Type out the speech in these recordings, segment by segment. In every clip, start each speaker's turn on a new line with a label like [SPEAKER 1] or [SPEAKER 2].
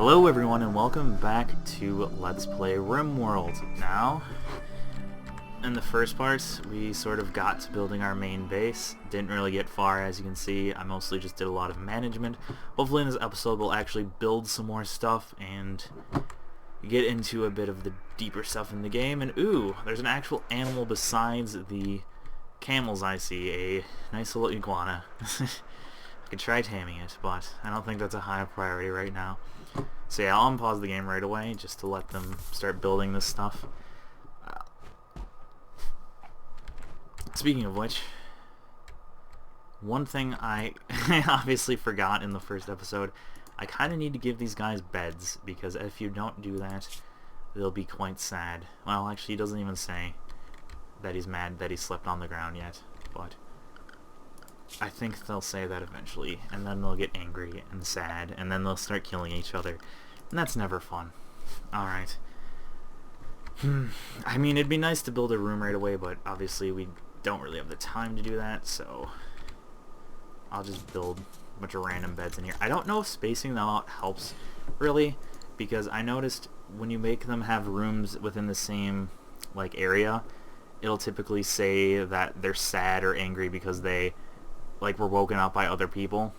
[SPEAKER 1] Hello everyone and welcome back to Let's Play Rimworld. Now, in the first part, we sort of got to building our main base. Didn't really get far, as you can see. I mostly just did a lot of management. Hopefully in this episode we'll actually build some more stuff and get into a bit of the deeper stuff in the game. And ooh, there's an actual animal besides the camels I see. A nice little iguana. I could try taming it, but I don't think that's a high priority right now. So yeah, I'll unpause the game right away just to let them start building this stuff. Speaking of which, one thing I obviously forgot in the first episode, I kind of need to give these guys beds, because if you don't do that, they'll be quite sad. Well, actually, he doesn't even say that he's mad that he slept on the ground yet, but I think they'll say that eventually, and then they'll get angry and sad, and then they'll start killing each other, and that's never fun. Alright. I mean, it'd be nice to build a room right away, but obviously we don't really have the time to do that, so I'll just build a bunch of random beds in here. I don't know if spacing them out helps, really, because I noticed when you make them have rooms within the same, like, area, it'll typically say that they're sad or angry because they were woken up by other people.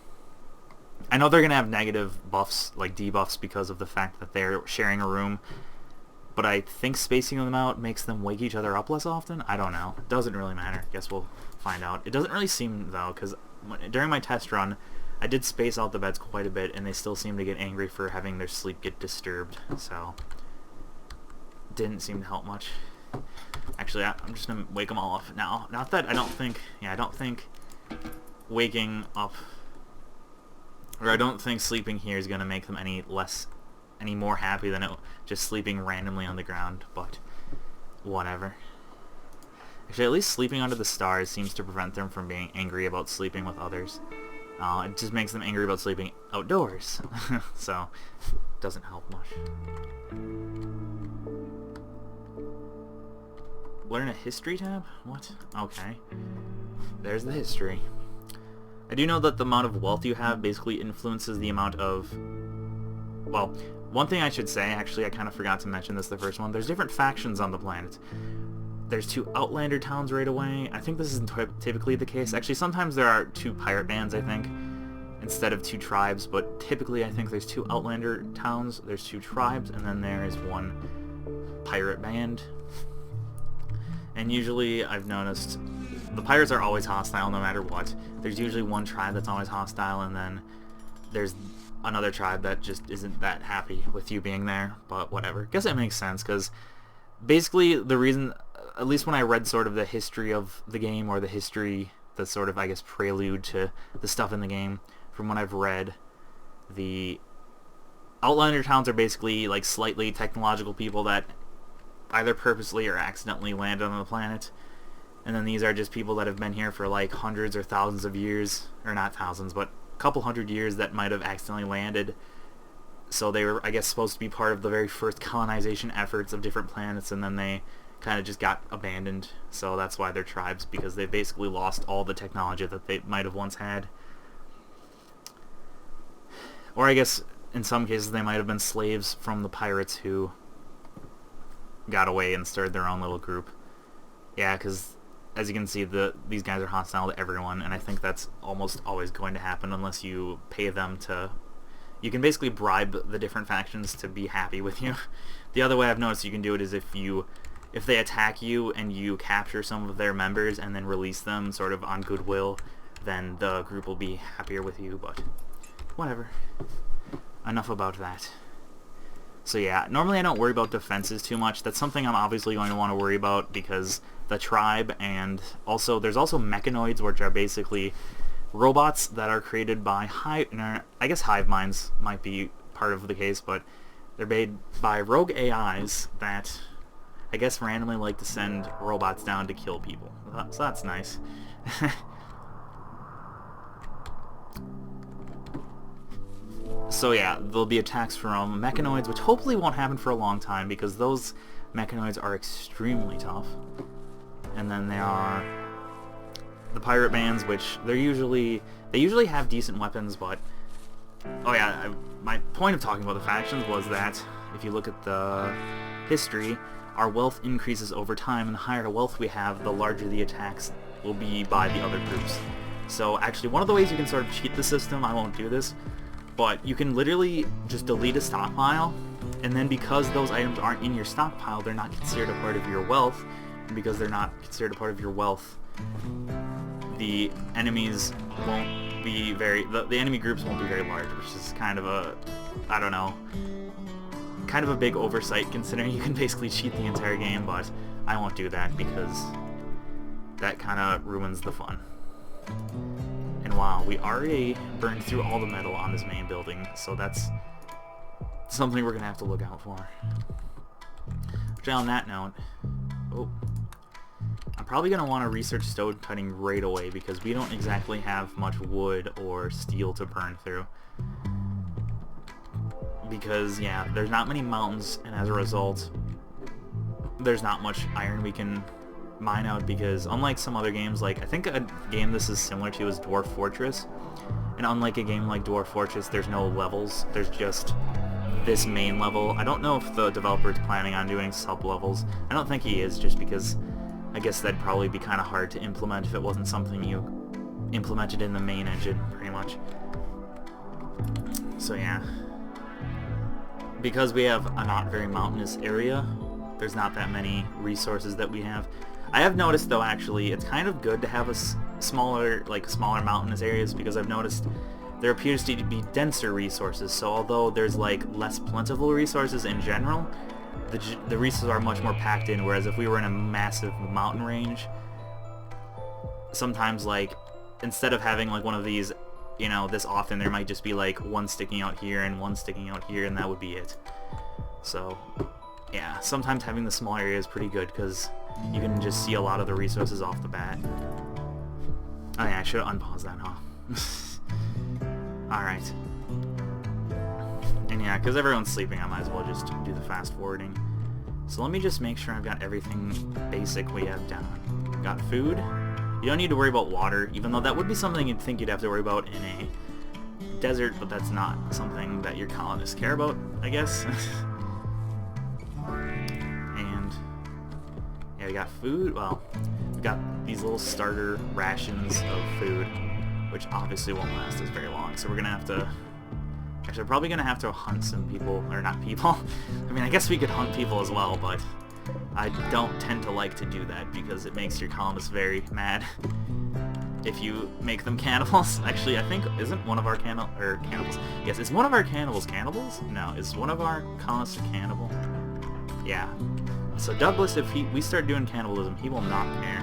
[SPEAKER 1] I know they're gonna have negative buffs, like debuffs, because of the fact that they're sharing a room, but I think spacing them out makes them wake each other up less often. I don't know. It doesn't really matter. Guess we'll find out. It doesn't really seem, though, because during my test run, I did space out the beds quite a bit, and they still seem to get angry for having their sleep get disturbed, so didn't seem to help much. Actually, I'm just gonna wake them all up now. Not that I don't think waking up, or I don't think sleeping here is going to make them any more happy than just sleeping randomly on the ground, but whatever. Actually, at least sleeping under the stars seems to prevent them from being angry about sleeping with others. It just makes them angry about sleeping outdoors, so doesn't help much. Learn a history tab? What? Okay. There's the history. I do know that the amount of wealth you have basically influences the amount of... Well, one thing I should say, actually, I kind of forgot to mention this the first one. There's different factions on the planet. There's 2 Outlander towns right away. I think this isn't typically the case. Actually, sometimes there are 2 pirate bands, I think, instead of 2 tribes, but typically I think there's 2 Outlander towns, there's 2 tribes, and then there is 1 pirate band. And usually, I've noticed, the pirates are always hostile no matter what. There's usually 1 tribe that's always hostile, and then there's another tribe that just isn't that happy with you being there, but whatever. Guess it makes sense, because basically the reason, at least when I read sort of the history of the game, or the sort of, I guess, prelude to the stuff in the game, from what I've read, the Outlander towns are basically like slightly technological people that either purposely or accidentally landed on the planet. And then these are just people that have been here for like hundreds or thousands of years, or not thousands, but a couple hundred years that might have accidentally landed. So they were, I guess, supposed to be part of the very first colonization efforts of different planets, and then they kind of just got abandoned. So that's why they're tribes, because they basically lost all the technology that they might have once had. Or I guess in some cases they might have been slaves from the pirates who got away and started their own little group. Yeah, because as you can see, these guys are hostile to everyone, and I think that's almost always going to happen unless you pay them to... You can basically bribe the different factions to be happy with you. The other way I've noticed you can do it is if they attack you and you capture some of their members and then release them sort of on goodwill, then the group will be happier with you, but whatever. Enough about that. So yeah, normally I don't worry about defenses too much. That's something I'm obviously going to want to worry about, because the tribe, and also there's also mechanoids, which are basically robots that are created by I guess hive minds might be part of the case, but they're made by rogue AIs that I guess randomly like to send robots down to kill people. So that's nice. So yeah, there'll be attacks from mechanoids, which hopefully won't happen for a long time, because those mechanoids are extremely tough. And then there are the pirate bands, which they usually have decent weapons, but Oh yeah, my point of talking about the factions was that if you look at the history, our wealth increases over time, and the higher wealth we have, the larger the attacks will be by the other groups. So actually, one of the ways you can sort of cheat the system, I won't do this, but you can literally just delete a stockpile, and then because those items aren't in your stockpile, they're not considered a part of your wealth, and because they're not considered a part of your wealth, the enemies won't be very, the enemy groups won't be very large, which is kind of a, I don't know, kind of a big oversight considering you can basically cheat the entire game, but I won't do that because that kind of ruins the fun. And wow, we already burned through all the metal on this main building, so that's something we're gonna have to look out for. Which, on that note, I'm probably gonna want to research stone cutting right away because we don't exactly have much wood or steel to burn through. Because, yeah, there's not many mountains, and as a result, there's not much iron we can mine out, because unlike some other games, like, I think a game this is similar to is Dwarf Fortress, and unlike a game like Dwarf Fortress, there's no levels, there's just this main level. I don't know if the developer is planning on doing sub-levels. I don't think he is, just because I guess that'd probably be kind of hard to implement if it wasn't something you implemented in the main engine, pretty much. So yeah. Because we have a not very mountainous area, there's not that many resources that we have. I have noticed, though, actually, it's kind of good to have a smaller mountainous areas, because I've noticed there appears to be denser resources. So although there's like less plentiful resources in general, the resources are much more packed in, whereas if we were in a massive mountain range, sometimes, like, instead of having like one of these, you know, this often, there might just be like one sticking out here and one sticking out here, and that would be it. So yeah, sometimes having the small area is pretty good because you can just see a lot of the resources off the bat. Oh yeah, I should have unpaused that, huh? Alright. And yeah, because everyone's sleeping, I might as well just do the fast forwarding. So let me just make sure I've got everything basic we have down. Got food. You don't need to worry about water, even though that would be something you'd think you'd have to worry about in a desert, but that's not something that your colonists care about, I guess. And yeah, we got food. Well, we got these little starter rations of food, which obviously won't last us very long, so we're gonna have to... Actually, we're probably gonna have to hunt some people, or not people. I mean, I guess we could hunt people as well, but I don't tend to like to do that because it makes your colonists very mad if you make them cannibals. Actually, I think, isn't one of our cannibals? Yes, is one of our cannibals cannibals? No, is one of our colonists a cannibal? Yeah. So Douglas, if we start doing cannibalism, he will not care.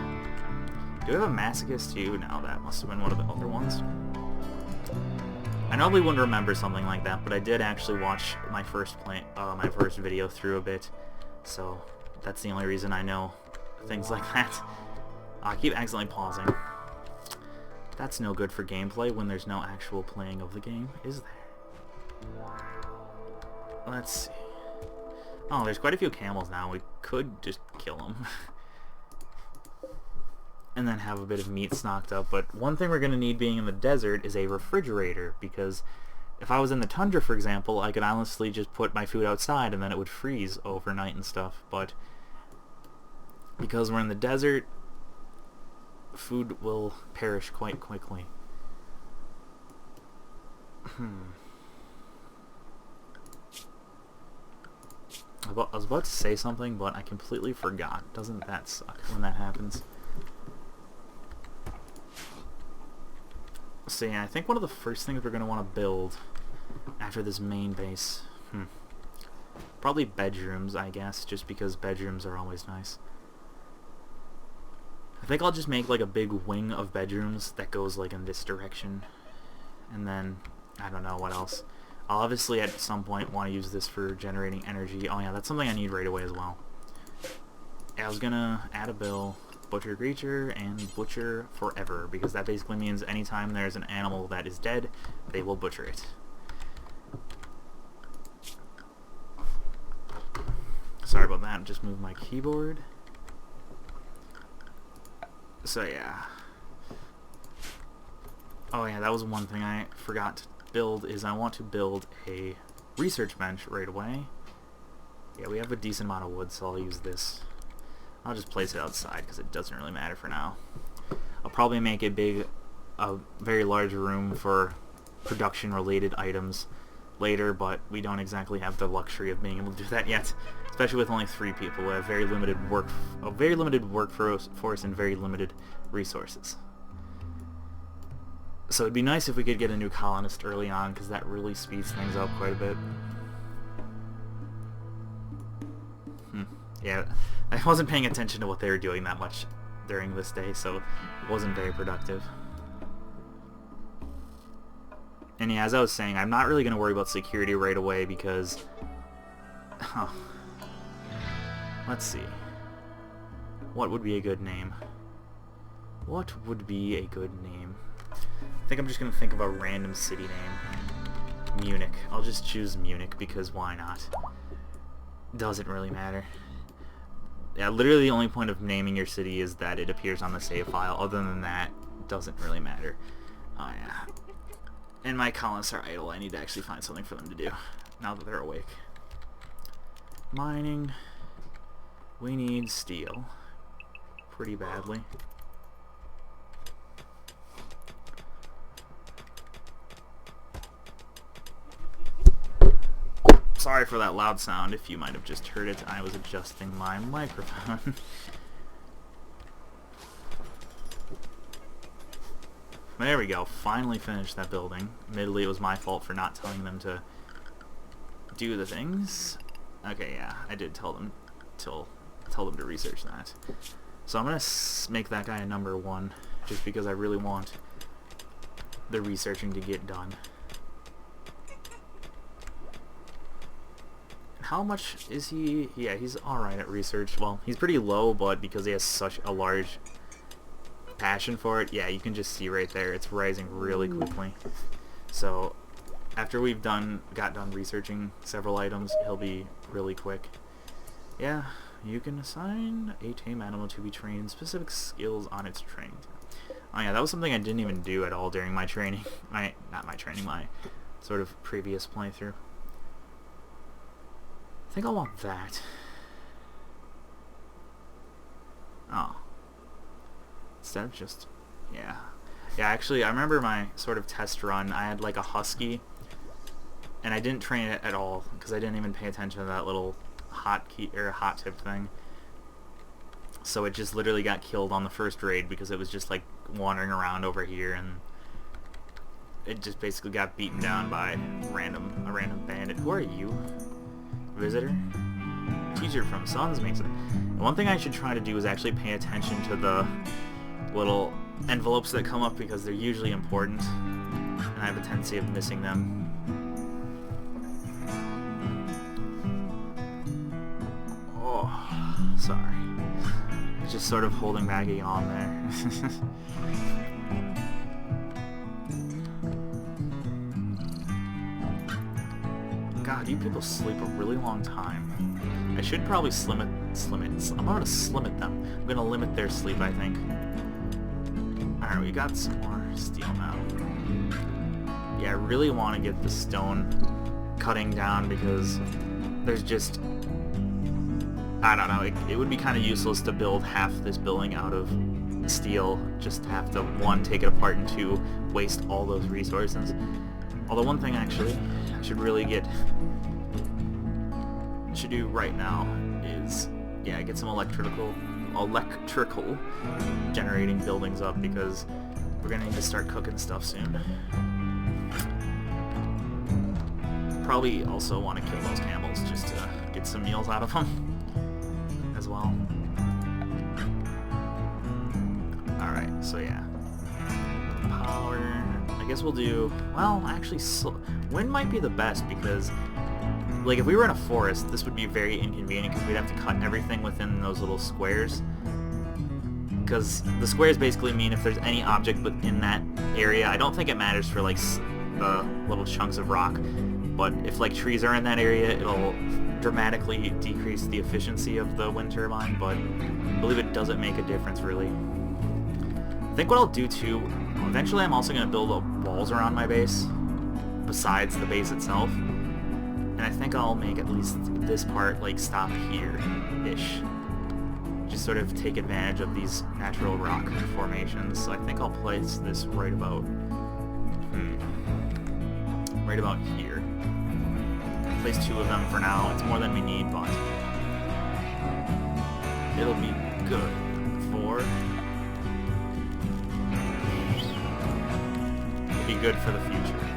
[SPEAKER 1] Do we have a masochist too? No, that must have been one of the other ones. I normally wouldn't remember something like that, but I did actually watch my first video through a bit, so that's the only reason I know things like that. I keep accidentally pausing. That's no good for gameplay when there's no actual playing of the game, is there? Let's see. Oh, there's quite a few camels now. We could just kill them. And then have a bit of meat stocked up. But one thing we're going to need being in the desert is a refrigerator, because if I was in the tundra, for example, I could honestly just put my food outside and then it would freeze overnight and stuff. But because we're in the desert, food will perish quite quickly. I was about to say something, but I completely forgot. Doesn't that suck when that happens? So yeah, I think one of the first things we're going to want to build after this main base, probably bedrooms, I guess, just because bedrooms are always nice. I think I'll just make like a big wing of bedrooms that goes like in this direction, and then I don't know what else. I'll obviously at some point want to use this for generating energy. Oh yeah, that's something I need right away as well. Yeah, I was gonna add a bill. Butcher creature and butcher forever, because that basically means anytime there's an animal that is dead, they will butcher it. Sorry about that, just moved my keyboard. So yeah. Oh yeah, that was one thing I forgot build is I want to build a research bench right away. Yeah, we have a decent amount of wood, so I'll use this. I'll just place it outside because it doesn't really matter for now. I'll probably make a very large room for production-related items later, but we don't exactly have the luxury of being able to do that yet, especially with only 3 people. We have a very limited workforce and very limited resources. So it'd be nice if we could get a new colonist early on, because that really speeds things up quite a bit. Yeah, I wasn't paying attention to what they were doing that much during this day, so it wasn't very productive. And yeah, as I was saying, I'm not really going to worry about security right away because... Let's see. What would be a good name? What would be a good name? I think I'm just going to think of a random city name. Munich. I'll just choose Munich because why not? Doesn't really matter. Yeah, literally the only point of naming your city is that it appears on the save file. Other than that, it doesn't really matter. Oh yeah. And my colonists are idle. I need to actually find something for them to do now that they're awake. Mining. We need steel pretty badly. Sorry for that loud sound. If you might have just heard it, I was adjusting my microphone. There we go. Finally finished that building. Admittedly, it was my fault for not telling them to do the things. Okay, yeah, I did tell them to research that. So I'm gonna make that guy a number 1, just because I really want the researching to get done. How much is he? Yeah, he's alright at research. Well, he's pretty low, but because he has such a large passion for it, yeah, you can just see right there, it's rising really quickly. So after we've got done researching several items, he'll be really quick. Yeah, you can assign a tame animal to be trained in specific skills on its training. Oh yeah, that was something I didn't even do at all during my training. My sort of previous playthrough. I think I want that. Oh. Instead of just... Yeah. Yeah, actually, I remember my sort of test run. I had like a husky, and I didn't train it at all, because I didn't even pay attention to that little hot tip thing. So it just literally got killed on the first raid, because it was just like wandering around over here, and it just basically got beaten down by a random bandit. Who are you? Visitor? Teacher from Sons Mason. And one thing I should try to do is actually pay attention to the little envelopes that come up, because they're usually important, and I have a tendency of missing them. Oh, sorry. Just sort of holding back a yawn there. God, you people sleep a really long time. I should probably slim it. I'm gonna limit them. I'm gonna limit their sleep, I think. Alright, we got some more steel now. Yeah, I really want to get the stone cutting down, because there's just... I don't know, it would be kind of useless to build half this building out of steel, just to have to, 1, take it apart, and 2, waste all those resources. Although one thing actually I should really do right now is, yeah, get some electrical generating buildings up, because we're gonna need to start cooking stuff soon. Probably also want to kill those camels just to get some meals out of them as well. Alright, so yeah. Power... I guess we'll do... Well, actually, wind might be the best, because... Like, if we were in a forest, this would be very inconvenient, because we'd have to cut everything within those little squares. Because the squares basically mean if there's any object within that area, I don't think it matters for, like, the little chunks of rock, but if, like, trees are in that area, it'll dramatically decrease the efficiency of the wind turbine, but I believe it doesn't make a difference, really. I think what I'll do, too, eventually I'm also going to build walls around my base, besides the base itself. And I think I'll make at least this part like stop here-ish. Just sort of take advantage of these natural rock formations. So I think I'll place this right about here. Place 2 of them for now. It's more than we need, but it'll be good for... It'll be good for the future.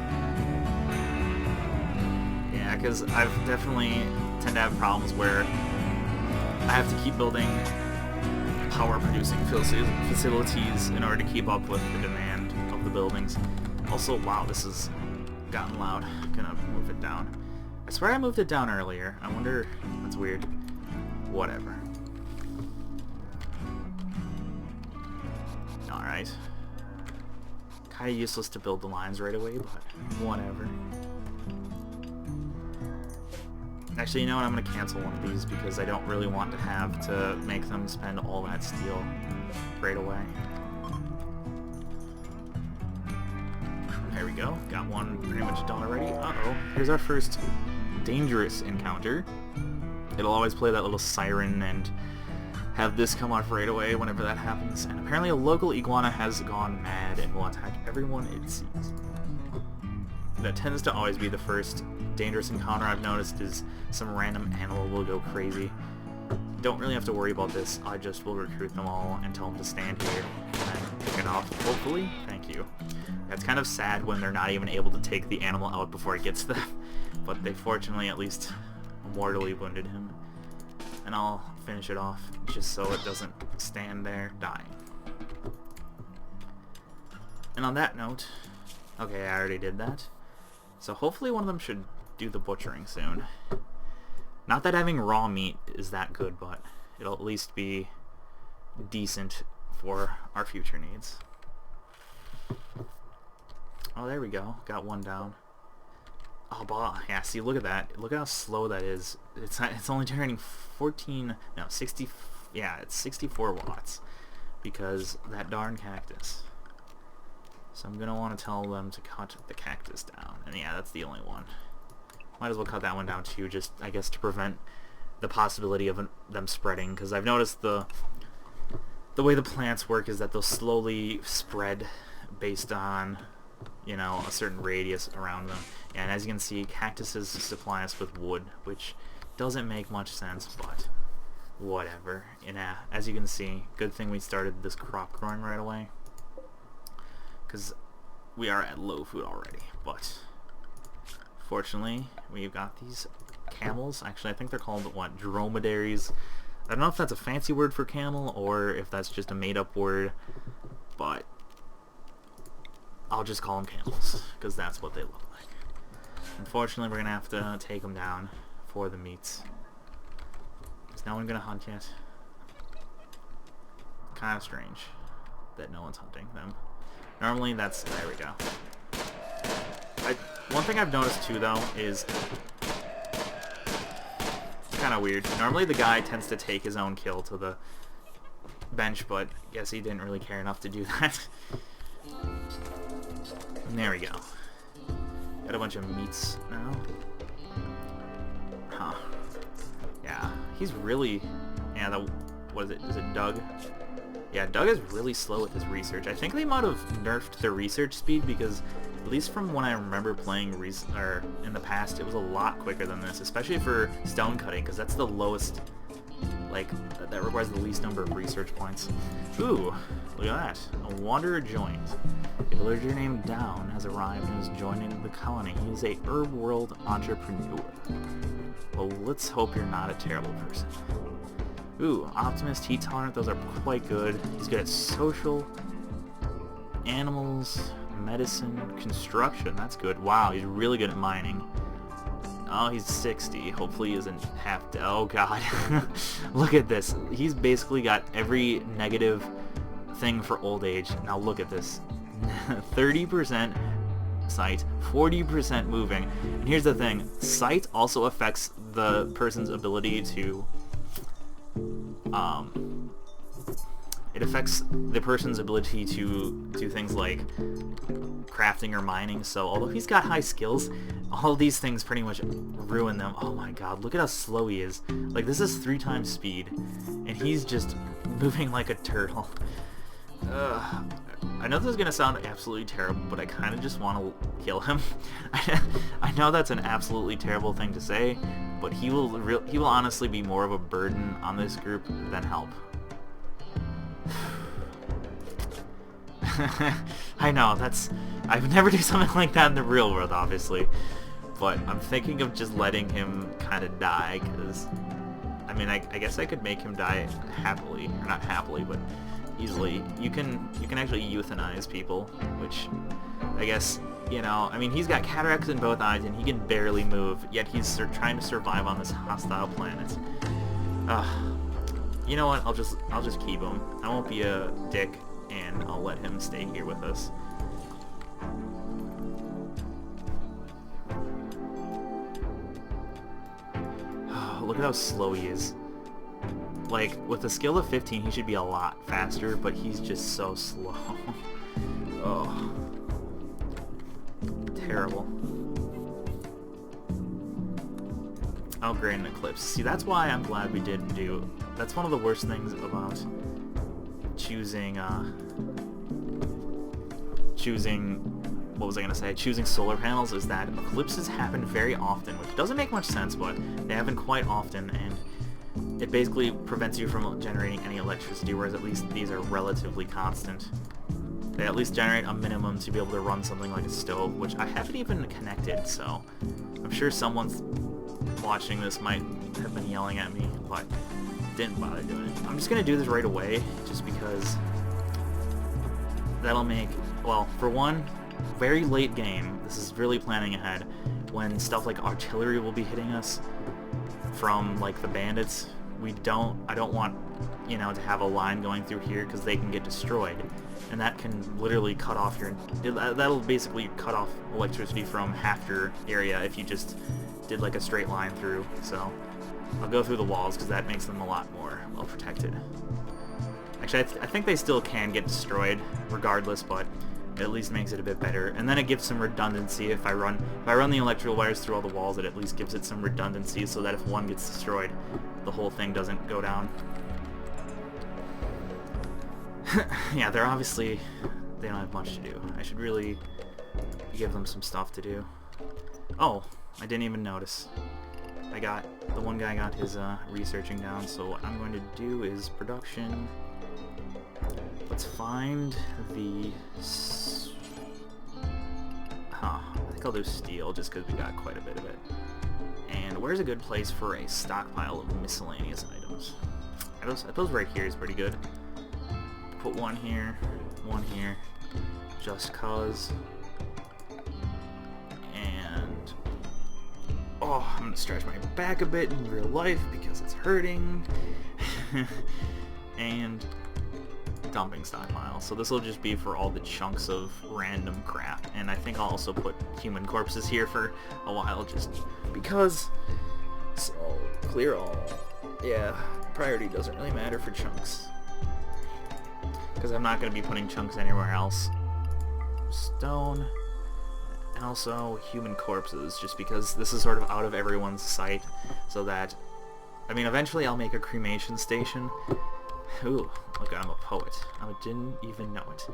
[SPEAKER 1] Yeah, because I've definitely tend to have problems where I have to keep building power-producing facilities in order to keep up with the demand of the buildings. Also, wow, this has gotten loud. I'm gonna move it down. I swear I moved it down earlier. I wonder... That's weird. Whatever. Alright. Kinda useless to build the lines right away, but whatever. Actually, you know what? I'm going to cancel one of these because I don't really want to have to make them spend all that steel right away. There we go. Got one pretty much done already. Uh-oh. Here's our first dangerous encounter. It'll always play that little siren and have this come off right away whenever that happens. And apparently a local iguana has gone mad and will attack everyone it sees. That tends to always be the first dangerous encounter I've noticed, is some random animal will go crazy. Don't really have to worry about this. I just will recruit them all and tell them to stand here and then pick it off, hopefully. Thank you. That's kind of sad when they're not even able to take the animal out before it gets to them. But they fortunately at least mortally wounded him. And I'll finish it off just so it doesn't stand there dying. And on that note, okay, I already did that. So hopefully one of them should do the butchering soon. Not that having raw meat is that good, but it'll at least be decent for our future needs. Oh, there we go. Got one down. Oh, bah. Yeah, see, look at that. Look at how slow that is. It's only generating 60, yeah, it's 64 watts because that darn cactus. So I'm going to want to tell them to cut the cactus down. And yeah, that's the only one. Might as well cut that one down too, just, I guess, to prevent the possibility of them spreading. Because I've noticed the way the plants work is that they'll slowly spread based on, you know, a certain radius around them. And as you can see, cactuses supply us with wood, which doesn't make much sense, but whatever. And as you can see, good thing we started this crop growing right away, because we are at low food already. But fortunately, we've got these camels. Actually, I think they're called, what, dromedaries. I don't know if that's a fancy word for camel or if that's just a made-up word, but I'll just call them camels because that's what they look like. Unfortunately, we're going to have to take them down for the meats. Is no one going to hunt yet? Kind of strange that no one's hunting them. Normally, that's... There we go. One thing I've noticed too, though, is kind of weird. Normally, the guy tends to take his own kill to the bench, but I guess he didn't really care enough to do that. And there we go. Got a bunch of meats now. Huh. Yeah, he's really... Yeah, what is it? Is it Doug? Yeah, Doug is really slow with his research. I think they might have nerfed the research speed because, at least from when I remember playing in the past, it was a lot quicker than this, especially for stone cutting, because that's the lowest, like, that requires the least number of research points. Ooh, look at that. A wanderer joins. A villager named Down has arrived and is joining the colony. He is a Rimworld entrepreneur. Well, let's hope you're not a terrible person. Ooh, optimist, heat tolerant, those are quite good. He's good at social, animals, medicine, construction, that's good. Wow, he's really good at mining. Oh, he's 60. Hopefully he isn't half dead. Oh god. Look at this. He's basically got every negative thing for old age. Now look at this. 30% sight, 40% moving. And here's the thing. Sight also affects the person's ability to it affects the person's ability to do things like crafting or mining. So although he's got high skills, all of these things pretty much ruin them. Oh my god, look at how slow he is. Like, this is 3 times speed, and he's just moving like a turtle. I know this is gonna sound absolutely terrible, but I kind of just want to kill him. I know that's an absolutely terrible thing to say, but he will honestly be more of a burden on this group than help. I know, I would never do something like that in the real world, obviously, but I'm thinking of just letting him kind of die, because, I mean, I guess I could make him die happily, or not happily, but easily. You can actually euthanize people, which, I guess, you know, I mean, he's got cataracts in both eyes, and he can barely move, yet he's trying to survive on this hostile planet. You know what, I'll just keep him. I won't be a dick, and I'll let him stay here with us. Look at how slow he is. Like, with a skill of 15, he should be a lot faster, but he's just so slow. Oh. Terrible. Oh, great, an eclipse. See, that's why I'm glad we didn't do... That's one of the worst things about choosing, what was I gonna say? Choosing solar panels, is that eclipses happen very often, which doesn't make much sense, but they happen quite often, and it basically prevents you from generating any electricity, whereas at least these are relatively constant. They at least generate a minimum to be able to run something like a stove, which I haven't even connected, so I'm sure someone's watching this might have been yelling at me, but didn't bother doing it. I'm just gonna do this right away, just because that'll make, well, for one, very late game, this is really planning ahead, when stuff like artillery will be hitting us from, like, the bandits, I don't want, you know, to have a line going through here, because they can get destroyed, and that can literally cut off that'll basically cut off electricity from half your area if you just did, like, a straight line through, so I'll go through the walls, because that makes them a lot more well protected. Actually, I think they still can get destroyed, regardless, but it at least makes it a bit better. And then it gives some redundancy. If I run the electrical wires through all the walls, it at least gives it some redundancy, so that if one gets destroyed, the whole thing doesn't go down. Yeah, they don't have much to do. I should really give them some stuff to do. Oh, I didn't even notice. The one guy got his researching down, so what I'm going to do is production. Let's find the... I think I'll do steel, just because we got quite a bit of it. And where's a good place for a stockpile of miscellaneous items? I suppose right here is pretty good. Put one here, just cause. And... oh, I'm gonna stretch my back a bit in real life, because it's hurting. And... dumping stockpile. So this will just be for all the chunks of random crap, and I think I'll also put human corpses here for a while, just because. So clear all. Yeah, priority doesn't really matter for chunks, because I'm not going to be putting chunks anywhere else. Stone, and also human corpses, just because this is sort of out of everyone's sight, so that, I mean, eventually I'll make a cremation station. Ooh, look, I'm a poet. I didn't even know it.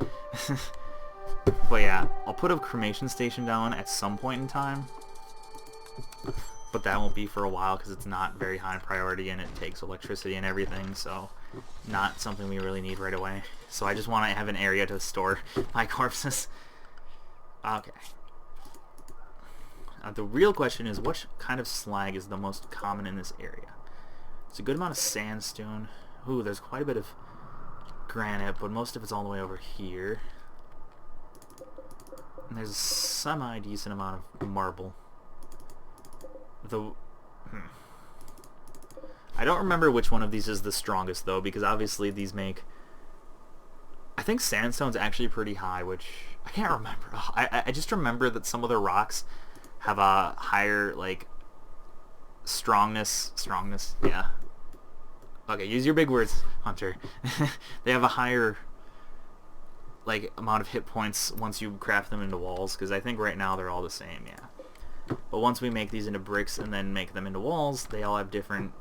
[SPEAKER 1] But yeah, I'll put a cremation station down at some point in time, but that won't be for a while, because it's not very high priority, and it takes electricity and everything, so not something we really need right away. So I just want to have an area to store my corpses. Okay. The real question is, what kind of slag is the most common in this area? It's a good amount of sandstone. Ooh, there's quite a bit of granite, but most of it's all the way over here. And there's a semi-decent amount of marble. I don't remember which one of these is the strongest, though, because obviously these make... I think sandstone's actually pretty high, which... I can't remember. I just remember that some of the rocks have a higher, like, strongness, yeah. Okay, use your big words, Hunter. They have a higher, like, amount of hit points once you craft them into walls, because I think right now they're all the same, yeah. But once we make these into bricks and then make them into walls, they all have different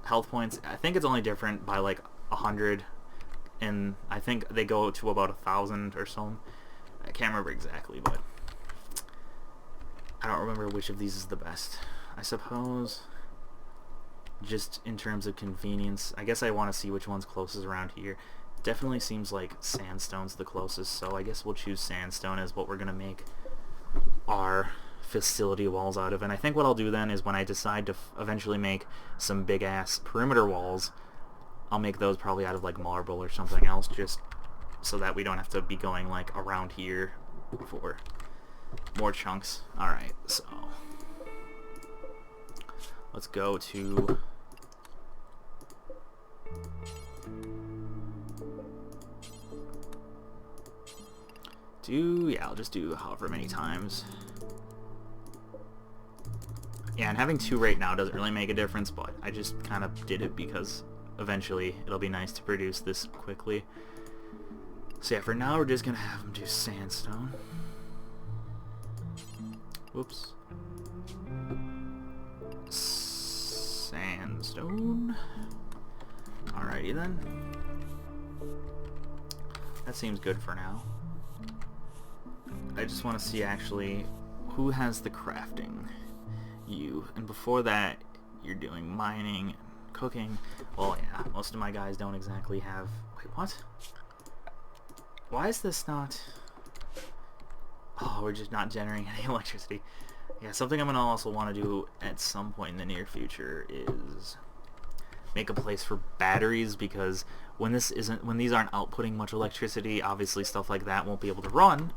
[SPEAKER 1] health points. I think it's only different by, like, 100, and I think they go to about 1,000 or so. I can't remember exactly, but I don't remember which of these is the best. I suppose just in terms of convenience, I guess I want to see which one's closest around here. Definitely seems like sandstone's the closest, so I guess we'll choose sandstone as what we're going to make our facility walls out of. And I think what I'll do then is when I decide to eventually make some big-ass perimeter walls, I'll make those probably out of like marble or something else, just so that we don't have to be going like around here for more chunks. Alright, so let's go to yeah, I'll just do however many times. Yeah, and having 2 right now doesn't really make a difference, but I just kind of did it because eventually it'll be nice to produce this quickly. So yeah, for now we're just gonna have them do sandstone. Whoops. Sandstone. Alrighty then. That seems good for now. I just want to see actually who has the crafting. You. And before that, you're doing mining and cooking. Well, yeah, most of my guys don't exactly have... Wait, what? Why is this not... Oh, we're just not generating any electricity. Yeah, something I'm going to also want to do at some point in the near future is make a place for batteries, because when these aren't outputting much electricity, obviously stuff like that won't be able to run.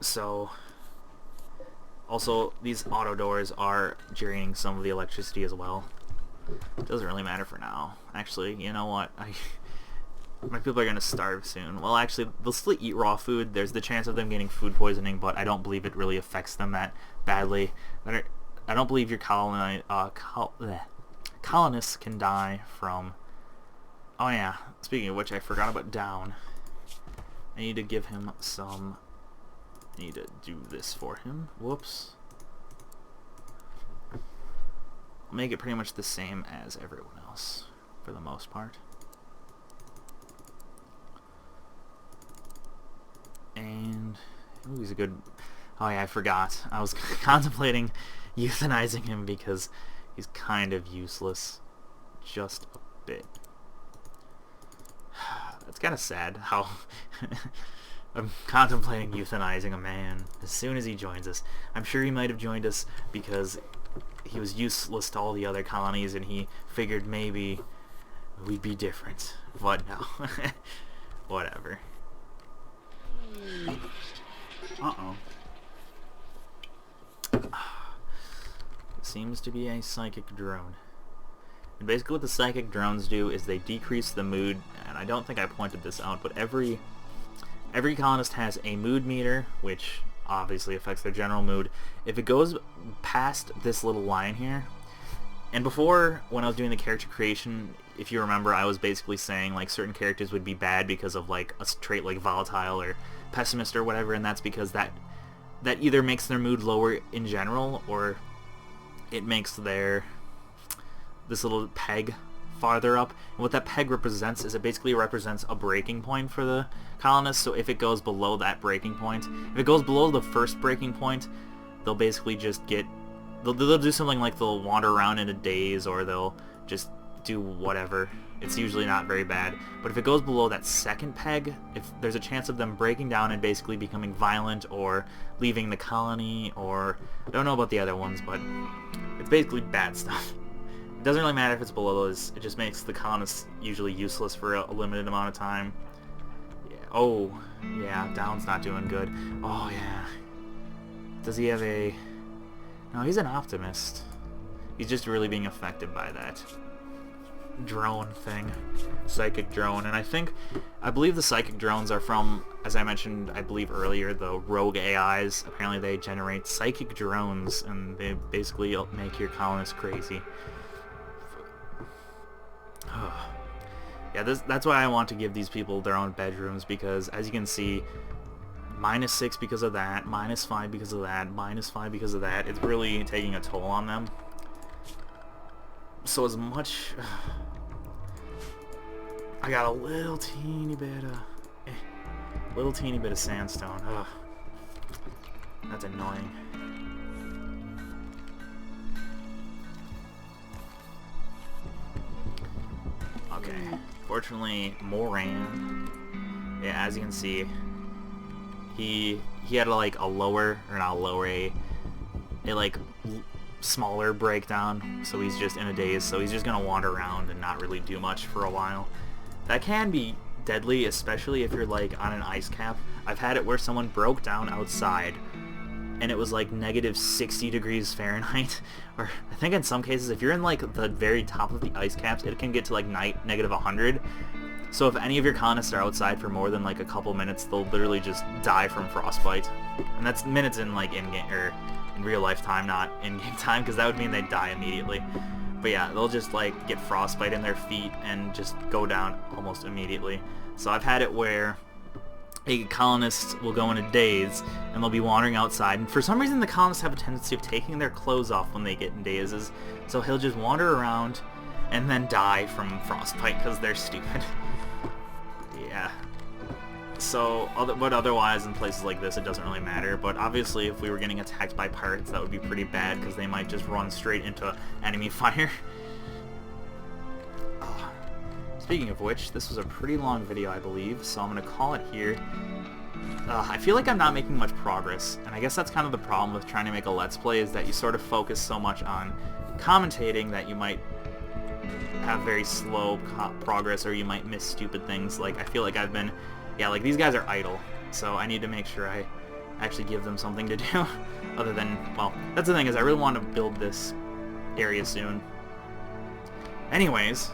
[SPEAKER 1] So, also, these auto doors are draining some of the electricity as well. It doesn't really matter for now. Actually, you know what? My people are going to starve soon. Well, actually, they'll still eat raw food. There's the chance of them getting food poisoning, but I don't believe it really affects them that badly. I don't believe your colonists can die from... Oh yeah, speaking of which, I forgot about Down. I need to give him some... I need to do this for him. Whoops. I'll make it pretty much the same as everyone else, for the most part. And... Ooh, he's a good... Oh yeah, I forgot. I was contemplating euthanizing him because he's kind of useless. Just a bit. It's kind of sad how... I'm contemplating euthanizing a man as soon as he joins us. I'm sure he might have joined us because he was useless to all the other colonies and he figured maybe we'd be different. But no. Whatever. Uh-oh. It seems to be a psychic drone. And basically what the psychic drones do is they decrease the mood, and I don't think I pointed this out, but every colonist has a mood meter, which obviously affects their general mood. If it goes past this little line here, and before, when I was doing the character creation, if you remember, I was basically saying like certain characters would be bad because of like a trait like volatile or pessimist or whatever, and that's because that either makes their mood lower in general, or it makes this little peg farther up. And what that peg represents is it basically represents a breaking point for the colonists. So if it goes below that breaking point, if it goes below the first breaking point, they'll basically just get... They'll do something like they'll wander around in a daze, or they'll just do whatever. It's usually not very bad. But if it goes below that second peg, if there's a chance of them breaking down and basically becoming violent or leaving the colony, or... I don't know about the other ones, but it's basically bad stuff. It doesn't really matter if it's below those, it just makes the colonists usually useless for a limited amount of time. Yeah. Oh, yeah, Down's not doing good. Oh, yeah. Does he have a... No, he's an optimist. He's just really being affected by that drone thing. Psychic drone. And I believe the psychic drones are from, as I mentioned, I believe earlier, the rogue AIs. Apparently they generate psychic drones, and they basically make your colonists crazy. Yeah, that's why I want to give these people their own bedrooms, because as you can see, -6 because of that, -5 because of that, -5 because of that. It's really taking a toll on them. So as much... I got a little teeny bit of sandstone. Ugh. That's annoying. Okay. Fortunately, Moran, yeah, as you can see, he had like a lower, or not a lower, a like smaller breakdown, so he's just in a daze, so he's just gonna wander around and not really do much for a while. That can be deadly, especially if you're like on an ice cap. I've had it where someone broke down outside and it was like -60 degrees Fahrenheit, or I think in some cases if you're in like the very top of the ice caps, it can get to like -100. So if any of your colonists are outside for more than like a couple minutes, they'll literally just die from frostbite. And that's minutes in like in-game, or in real life time, not in-game time, because that would mean they'd die immediately. But yeah, they'll just like get frostbite in their feet and just go down almost immediately. So I've had it where a colonist will go in a daze and they'll be wandering outside, and for some reason the colonists have a tendency of taking their clothes off when they get in dazes, so he'll just wander around and then die from frostbite because they're stupid. Yeah. So, but otherwise in places like this it doesn't really matter, but obviously if we were getting attacked by pirates that would be pretty bad because they might just run straight into enemy fire. Speaking of which, this was a pretty long video, I believe, so I'm going to call it here. I feel like I'm not making much progress, and I guess that's kind of the problem with trying to make a Let's Play, is that you sort of focus so much on commentating that you might have very slow progress, or you might miss stupid things. Like, I feel like I've been... Yeah, like, these guys are idle, so I need to make sure I actually give them something to do, other than... Well, that's the thing, is I really want to build this area soon. Anyways...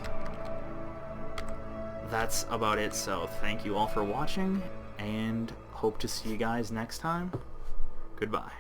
[SPEAKER 1] That's about it, so thank you all for watching, and hope to see you guys next time. Goodbye.